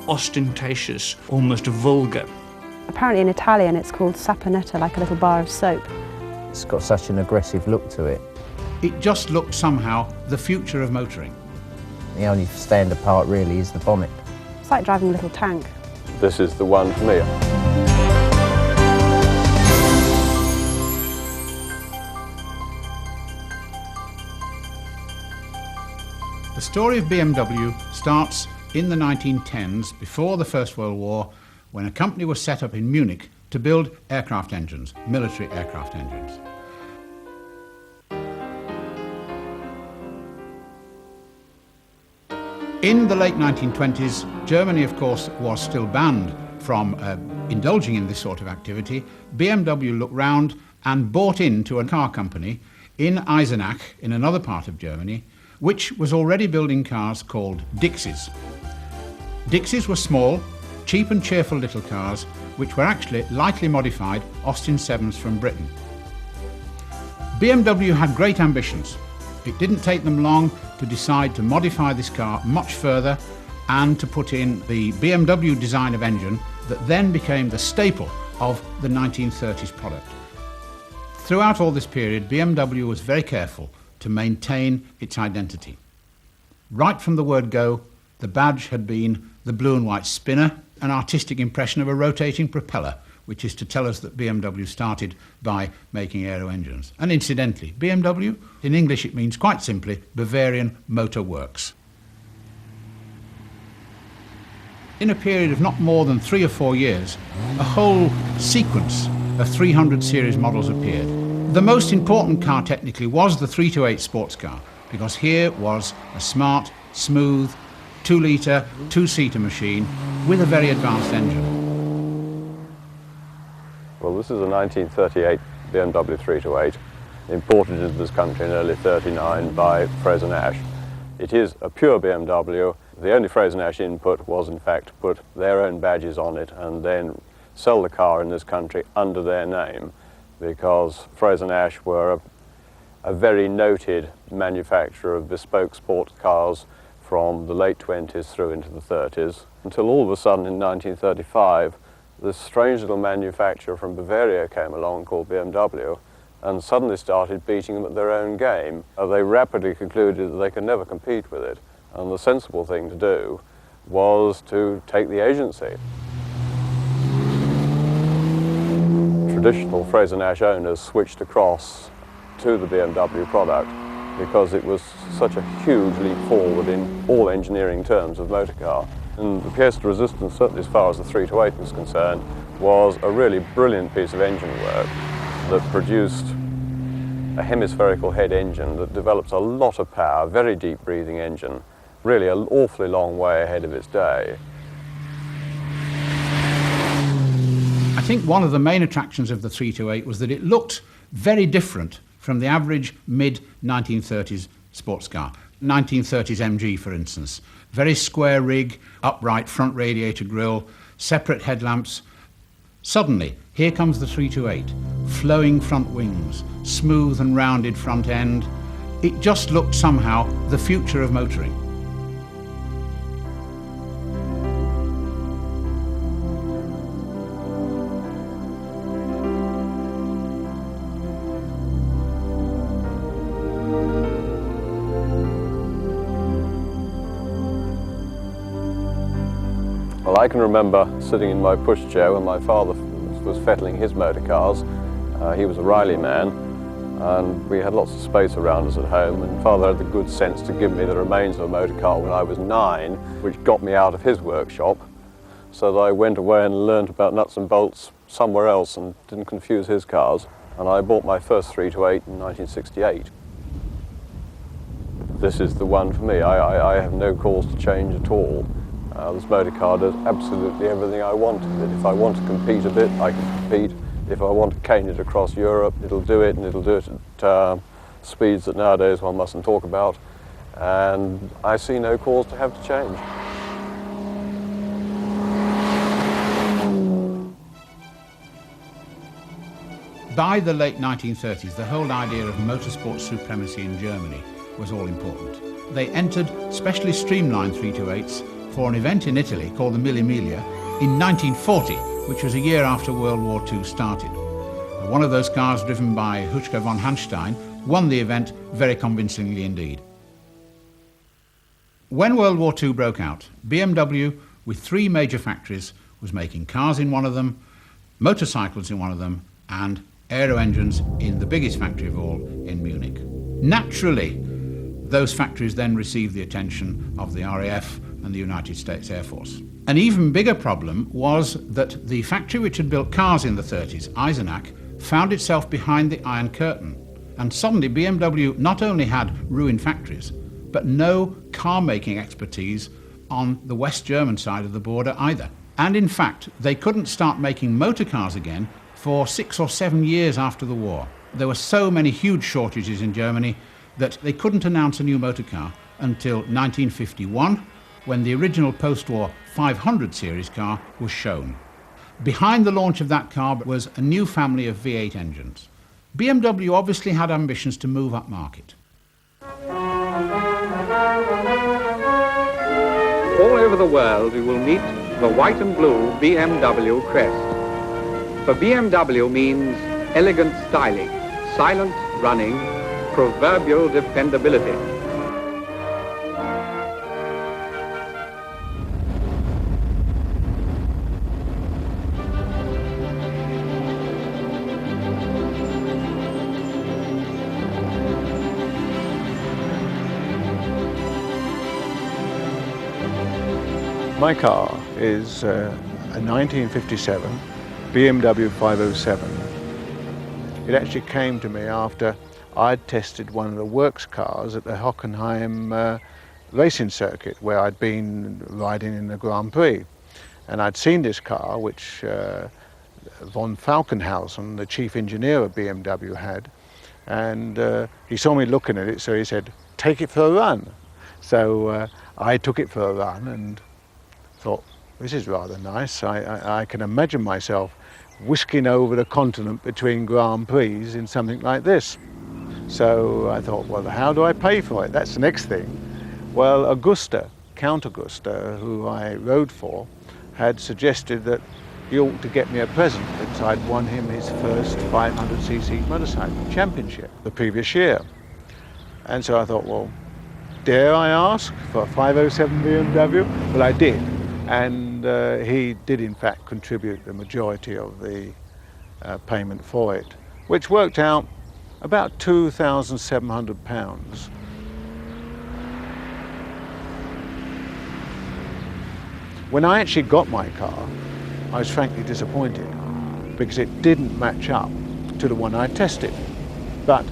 ostentatious, almost vulgar. Apparently in Italian it's called saponetta, like a little bar of soap. It's got such an aggressive look to it. It just looked somehow the future of motoring. The only stand apart really is the bonnet. It's like driving a little tank. This is the one for me. The story of BMW starts in the 1910s, before the First World War, when a company was set up in Munich to build aircraft engines, military aircraft engines. In the late 1920s, Germany, of course, was still banned from indulging in this sort of activity. BMW looked round and bought into a car company in Eisenach, in another part of Germany, which was already building cars called Dixies. Dixies were small, cheap and cheerful little cars, which were actually lightly modified Austin 7s from Britain. BMW had great ambitions. It didn't take them long to decide to modify this car much further and to put in the BMW design of engine that then became the staple of the 1930s product. Throughout all this period, BMW was very careful to maintain its identity. Right from the word go, the badge had been the blue and white spinner, an artistic impression of a rotating propeller, which is to tell us that BMW started by making aero engines. And incidentally, BMW, in English it means quite simply Bavarian Motor Works. In a period of not more than 3 or 4 years, a whole sequence of 300 series models appeared. The most important car technically was the 328 sports car, because here was a smart, smooth, 2-litre, 2-seater machine with a very advanced engine. Well, this is a 1938 BMW 328, imported into this country in early 39 by Fraser Nash. It is a pure BMW. The only Fraser Nash input was, in fact, to put their own badges on it and then sell the car in this country under their name, because Fraser Nash were a very noted manufacturer of bespoke sports cars from the late 20s through into the 30s, until all of a sudden in 1935 this strange little manufacturer from Bavaria came along called BMW and suddenly started beating them at their own game. They rapidly concluded that they could never compete with it, and the sensible thing to do was to take the agency. Traditional Fraser Nash owners switched across to the BMW product because it was such a huge leap forward in all engineering terms of motor car. And the pièce de resistance, certainly as far as the 328 was concerned, was a really brilliant piece of engine work that produced a hemispherical head engine that develops a lot of power, very deep breathing engine, really an awfully long way ahead of its day. I think one of the main attractions of the 328 was that it looked very different from the average mid-1930s sports car. 1930s MG, for instance. Very square rig, upright front radiator grille, separate headlamps. Suddenly, here comes the 328, flowing front wings, smooth and rounded front end. It just looked somehow the future of motoring. Well, I can remember sitting in my pushchair when my father was fettling his motor cars. He was a Riley man, and we had lots of space around us at home, and Father had the good sense to give me the remains of a motor car when I was 9, which got me out of his workshop, so that I went away and learned about nuts and bolts somewhere else and didn't confuse his cars. And I bought my first 328 in 1968. This is the one for me. I have no cause to change at all. This motor car does absolutely everything I want with it. If I want to compete a bit, I can compete. If I want to cane it across Europe, it'll do it, and it'll do it at speeds that nowadays one mustn't talk about. And I see no cause to have to change. By the late 1930s, the whole idea of motorsport supremacy in Germany was all important. They entered specially streamlined 328s for an event in Italy called the Mille Miglia in 1940, which was a year after World War II started. One of those cars, driven by Huschke von Hanstein, won the event very convincingly indeed. When World War II broke out, BMW, with 3 major factories, was making cars in one of them, motorcycles in one of them, and aero engines in the biggest factory of all, in Munich. Naturally, those factories then received the attention of the RAF and the United States Air Force. An even bigger problem was that the factory which had built cars in the 30s, Eisenach, found itself behind the Iron Curtain. And suddenly BMW not only had ruined factories, but no car-making expertise on the West German side of the border either. And in fact, they couldn't start making motor cars again for 6 or 7 years after the war. There were so many huge shortages in Germany that they couldn't announce a new motor car until 1951, when the original post-war 500 series car was shown. Behind the launch of that car was a new family of V8 engines. BMW obviously had ambitions to move up market. All over the world you will meet the white and blue BMW crest. For BMW means elegant styling, silent running, proverbial dependability. My car is a 1957 BMW 507. It actually came to me after I'd tested one of the works cars at the Hockenheim racing circuit, where I'd been riding in the Grand Prix. And I'd seen this car, which von Falkenhausen, the chief engineer of BMW, had. And he saw me looking at it, so he said, "Take it for a run." So I took it for a run and thought, this is rather nice. I can imagine myself whisking over the continent between Grand Prix in something like this. So I thought, well, how do I pay for it? That's the next thing. Well, Augusta, Count Augusta, who I rode for, had suggested that he ought to get me a present because I'd won him his first 500cc motorcycle championship the previous year. And so I thought, well, dare I ask for a 507 BMW? Well, I did. And he did in fact contribute the majority of the payment for it, which worked out about £2,700. When I actually got my car, I was frankly disappointed because it didn't match up to the one I tested. But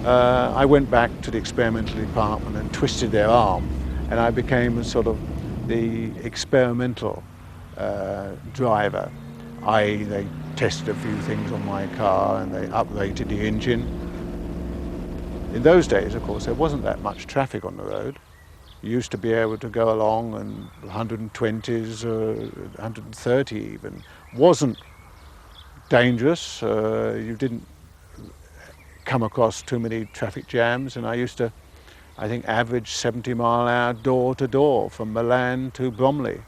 I went back to the experimental department and twisted their arm, and I became a sort of the experimental driver, i.e. they tested a few things on my car and they uprated the engine. In those days, of course, there wasn't that much traffic on the road. You used to be able to go along and 120s, 130 even. Wasn't dangerous, you didn't come across too many traffic jams, and I used to, I think, average 70 mile an hour door to door from Milan to Bromley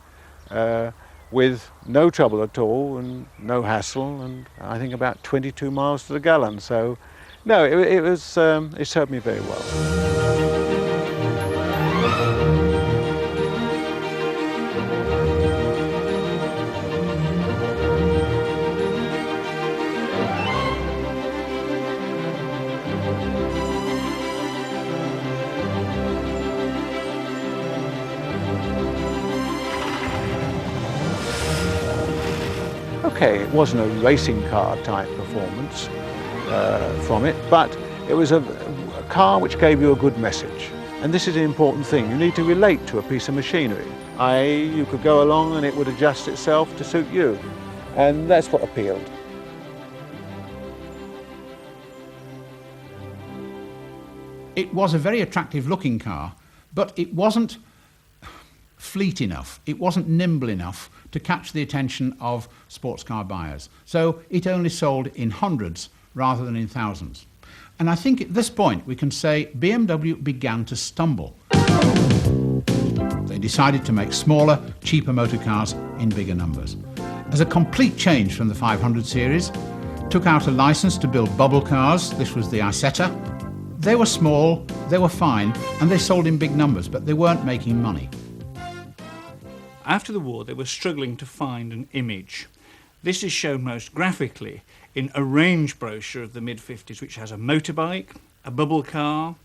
with no trouble at all and no hassle, and I think about 22 miles to the gallon. So no, it served me very well. Okay, it wasn't a racing car type performance from it, but it was a car which gave you a good message. And this is an important thing. You need to relate to a piece of machinery. i.e. you could go along and it would adjust itself to suit you. And that's what appealed. It was a very attractive looking car, but it wasn't fleet enough. It wasn't nimble enough to catch the attention of sports car buyers. So it only sold in hundreds rather than in thousands. And I think at this point we can say BMW began to stumble. They decided to make smaller, cheaper motor cars in bigger numbers. As a complete change from the 500 series, took out a license to build bubble cars. This was the Isetta. They were small, they were fine, and they sold in big numbers, but they weren't making money. After the war, they were struggling to find an image. This is shown most graphically in a range brochure of the mid-50s, which has a motorbike, a bubble car,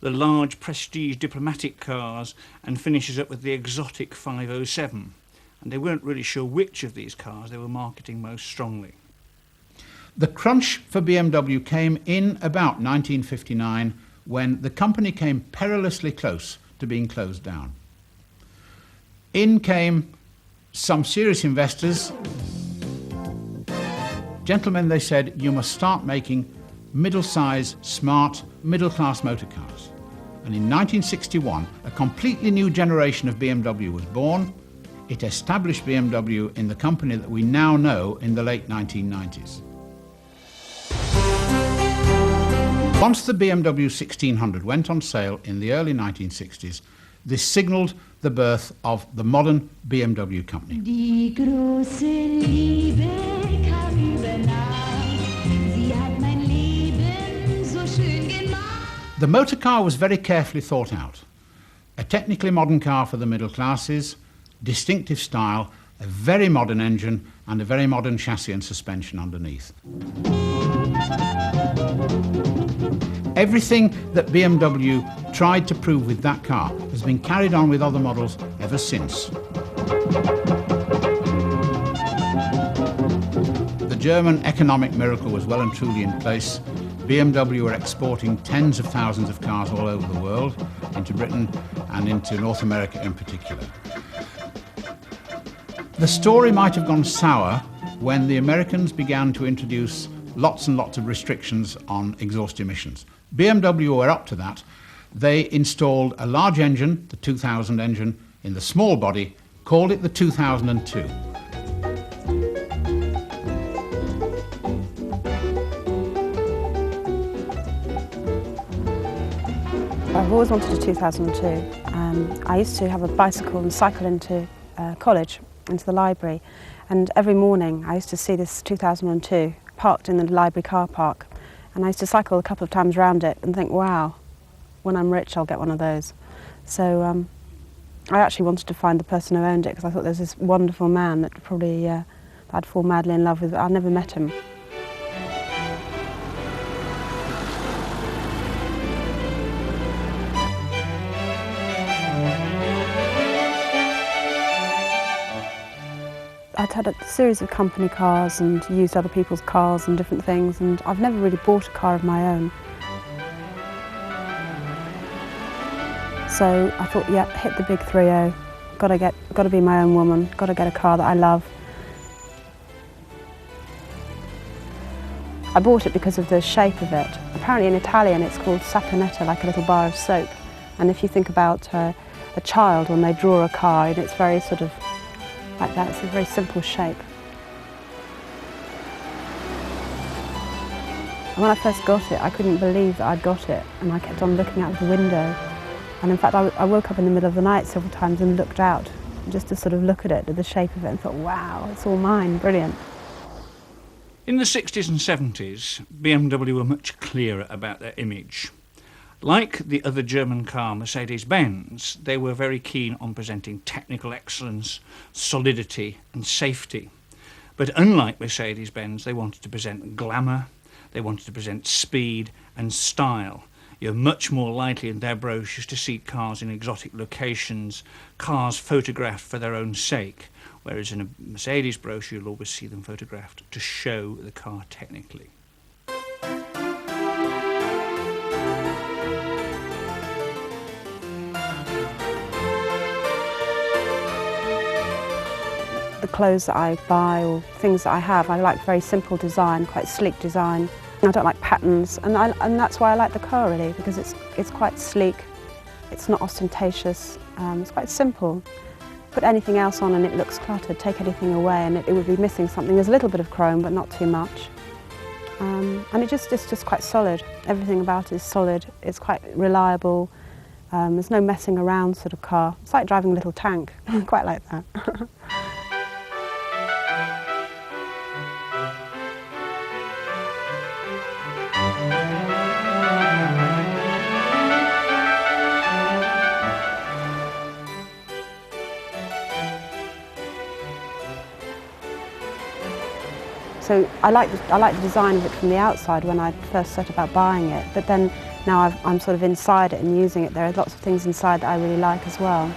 the large prestige diplomatic cars, and finishes up with the exotic 507. And they weren't really sure which of these cars they were marketing most strongly. The crunch for BMW came in about 1959, when the company came perilously close to being closed down. In came some serious investors. Gentlemen, they said, you must start making middle-size, smart, middle-class motor cars. And in 1961, a completely new generation of BMW was born. It established BMW in the company that we now know in the late 1990s. Once the BMW 1600 went on sale in the early 1960s, this signalled the birth of the modern BMW company. The motor car was very carefully thought out. A technically modern car for the middle classes, distinctive style, a very modern engine, and a very modern chassis and suspension underneath. Everything that BMW tried to prove with that car has been carried on with other models ever since. The German economic miracle was well and truly in place. BMW were exporting tens of thousands of cars all over the world, into Britain and into North America in particular. The story might have gone sour when the Americans began to introduce lots and lots of restrictions on exhaust emissions. BMW were up to that. They installed a large engine, the 2000 engine, in the small body, called it the 2002. I've always wanted a 2002. I used to have a bicycle and cycle into college, into the library, and every morning I used to see this 2002 parked in the library car park, and I used to cycle a couple of times around it and think, wow, when I'm rich I'll get one of those. So I actually wanted to find the person who owned it, because I thought there was this wonderful man that probably I'd fall madly in love with. I'd never met him. I'd had a series of company cars and used other people's cars and different things, and I've never really bought a car of my own. So I thought, yeah, hit the big 3-0. Got to be my own woman. Got to get a car that I love. I bought it because of the shape of it. Apparently in Italian it's called saponetta, like a little bar of soap. And if you think about a child when they draw a car, and it's very sort of like that. It's a very simple shape. And when I first got it, I couldn't believe that I'd got it, and I kept on looking out the window. And in fact, I woke up in the middle of the night several times and looked out, just to sort of look at it, at the shape of it, and thought, wow, it's all mine, brilliant. In the 60s and 70s, BMW were much clearer about their image. Like the other German car, Mercedes-Benz, they were very keen on presenting technical excellence, solidity and safety. But unlike Mercedes-Benz, they wanted to present glamour, they wanted to present speed and style. You're much more likely in their brochures to see cars in exotic locations, cars photographed for their own sake, whereas in a Mercedes brochure you'll always see them photographed to show the car technically. The clothes that I buy or things that I have, I like very simple design, quite sleek design. I don't like patterns, and that's why I like the car really, because it's quite sleek, it's not ostentatious, it's quite simple. Put anything else on and it looks cluttered, take anything away and it would be missing something. There's a little bit of chrome but not too much. And it's just quite solid. Everything about it is solid, it's quite reliable. There's no messing around sort of car. It's like driving a little tank. I quite like that. So I like the design of it from the outside when I first set about buying it, but then now I'm sort of inside it and using it. There are lots of things inside that I really like as well.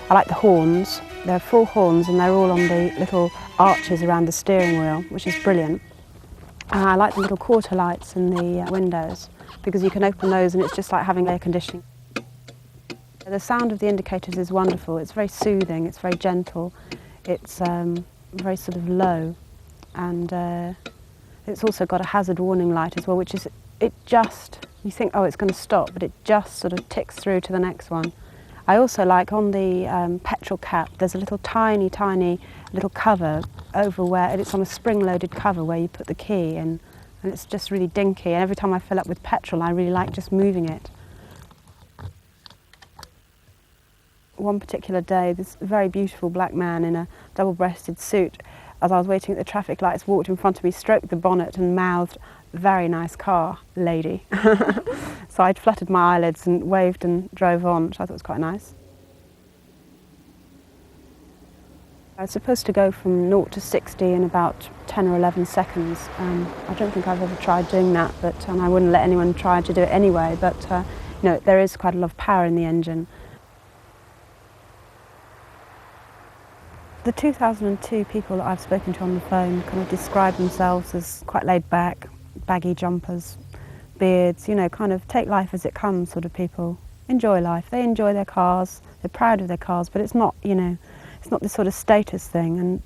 I like the horns. There are 4 horns and they're all on the little arches around the steering wheel, which is brilliant. And I like the little quarter lights in the windows because you can open those and it's just like having air conditioning. The sound of the indicators is wonderful. It's very soothing, it's very gentle, it's very sort of low, and it's also got a hazard warning light as well, which is, you think, oh, it's going to stop, but it just sort of ticks through to the next one. I also like on the petrol cap, there's a little tiny little cover over where, and it's on a spring-loaded cover where you put the key in, and it's just really dinky, and every time I fill up with petrol I really like just moving it. One particular day, this very beautiful black man in a double-breasted suit, as I was waiting at the traffic lights, walked in front of me, stroked the bonnet and mouthed, "Very nice car, lady." So I'd fluttered my eyelids and waved and drove on, which I thought was quite nice. I was supposed to go from 0 to 60 in about 10 or 11 seconds. I don't think I've ever tried doing that, but I wouldn't let anyone try to do it anyway, but you know, there is quite a lot of power in the engine. The 2002 people that I've spoken to on the phone kind of describe themselves as quite laid back, baggy jumpers, beards, you know, kind of take life as it comes sort of people. Enjoy life. They enjoy their cars, they're proud of their cars, but it's not, you know, it's not this sort of status thing. And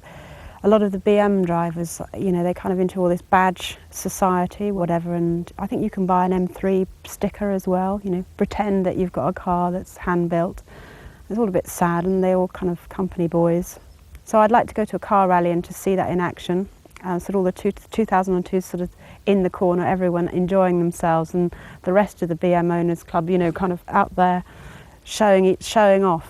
a lot of the BM drivers, you know, they're kind of into all this badge society, whatever, and I think you can buy an M3 sticker as well, you know, pretend that you've got a car that's hand-built. It's all a bit sad, and they're all kind of company boys. So I'd like to go to a car rally and to see that in action. So all the 2002 sort of in the corner, everyone enjoying themselves, and the rest of the BM Owners Club, you know, kind of out there showing off.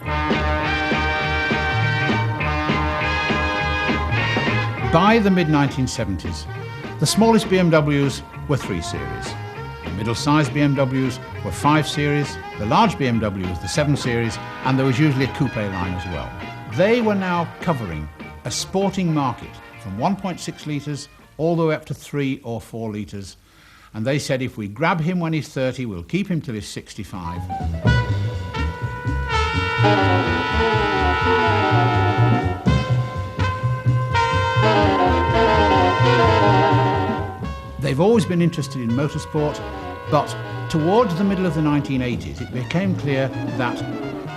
By the mid-1970s, the smallest BMWs were 3 Series. The middle-sized BMWs were 5 Series, the large BMWs the 7 Series, and there was usually a coupe line as well. They were now covering a sporting market from 1.6 litres all the way up to 3 or 4 litres. And they said if we grab him when he's 30, we'll keep him till he's 65. They've always been interested in motorsport, but towards the middle of the 1980s, it became clear that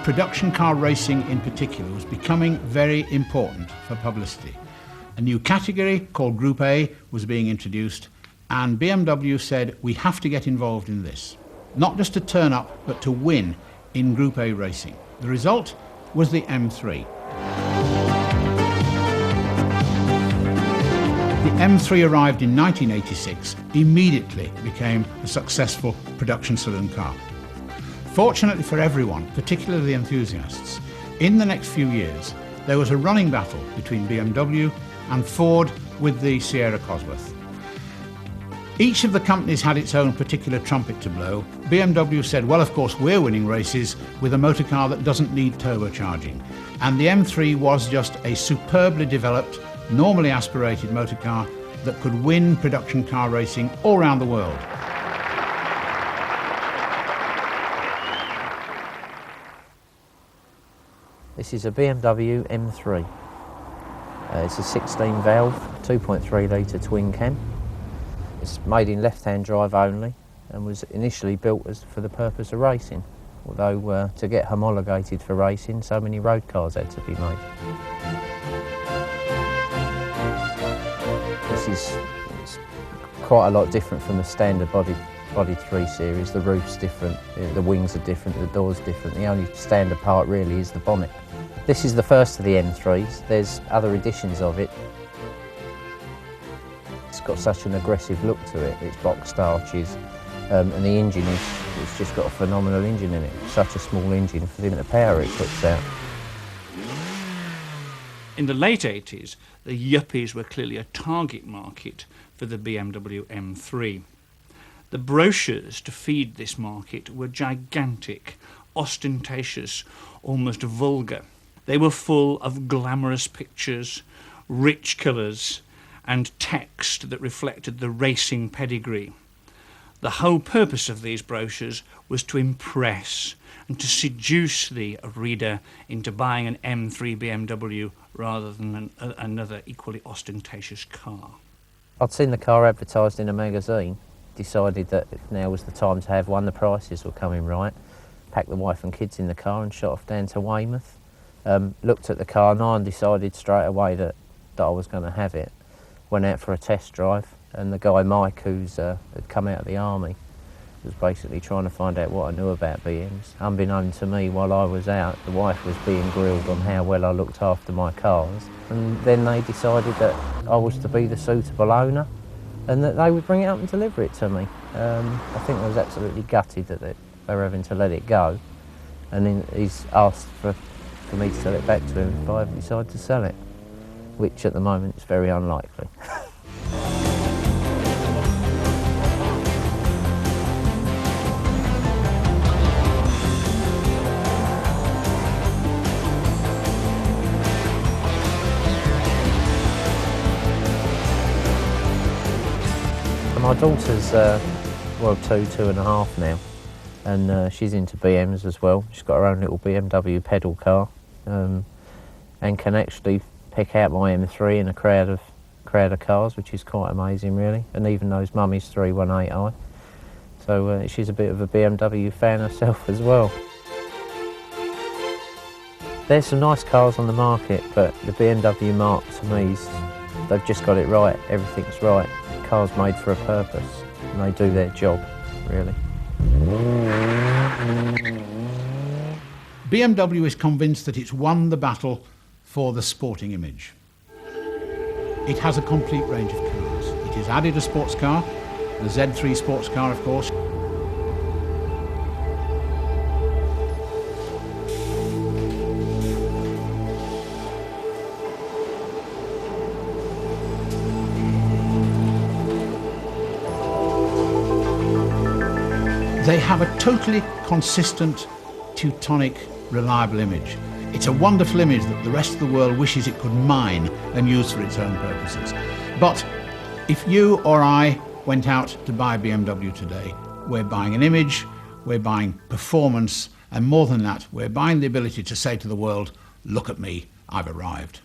production car racing in particular was becoming very important for publicity. A new category called Group A was being introduced, and BMW said, we have to get involved in this. Not just to turn up, but to win in Group A racing. The result was the M3. The M3 arrived in 1986, immediately became a successful production saloon car. Fortunately for everyone, particularly the enthusiasts, in the next few years there was a running battle between BMW and Ford with the Sierra Cosworth. Each of the companies had its own particular trumpet to blow. BMW said, well, of course, we're winning races with a motor car that doesn't need turbocharging. And the M3 was just a superbly developed, normally aspirated motor car that could win production car racing all around the world. This is a BMW M3. It's a 16 valve, 2.3 litre twin cam. It's made in left-hand drive only and was initially built for the purpose of racing, although to get homologated for racing, so many road cars had to be made. It's quite a lot different from the standard body 3 Series. The roof's different, the wings are different, the door's different. The only standard part really is the bonnet. This is the first of the M3s. There's other editions of it. it's got such an aggressive look to it. It's boxed arches, and the engine it's just got a phenomenal engine in it. Such a small engine for the power it puts out. In the late 80s, the yuppies were clearly a target market for the BMW M3. The brochures to feed this market were gigantic, ostentatious, almost vulgar. They were full of glamorous pictures, rich colours, and text that reflected the racing pedigree. The whole purpose of these brochures was to impress and to seduce the reader into buying an M3 BMW rather than another equally ostentatious car. I'd seen the car advertised in a magazine, decided that now was the time to have one, the prices were coming right, packed the wife and kids in the car and shot off down to Weymouth. Looked at the car now and decided straight away that I was going to have it. Went out for a test drive, and the guy Mike, who's had come out of the army, was basically trying to find out what I knew about BMs. Unbeknown to me, while I was out, the wife was being grilled on how well I looked after my cars, and then they decided that I was to be the suitable owner and that they would bring it up and deliver it to me. I think I was absolutely gutted that they were having to let it go, and then he's asked for me to sell it back to him if I ever decide to sell it, which at the moment is very unlikely. My daughter's, well, 2.5 now, and she's into BMs as well. She's got her own little BMW pedal car, and can actually pick out my M3 in a crowd of cars, which is quite amazing, really, and even knows Mummy's 318i. So she's a bit of a BMW fan herself as well. There's some nice cars on the market, but the BMW Mark, to me, they've just got it right. Everything's right. The car's made for a purpose, and they do their job, really. BMW is convinced that it's won the battle for the sporting image. It has a complete range of cars. It has added a sports car, the Z3 sports car, of course. They have a totally consistent, Teutonic, reliable image. It's a wonderful image that the rest of the world wishes it could mine and use for its own purposes. But if you or I went out to buy a BMW today, we're buying an image, we're buying performance, and more than that, we're buying the ability to say to the world, look at me, I've arrived.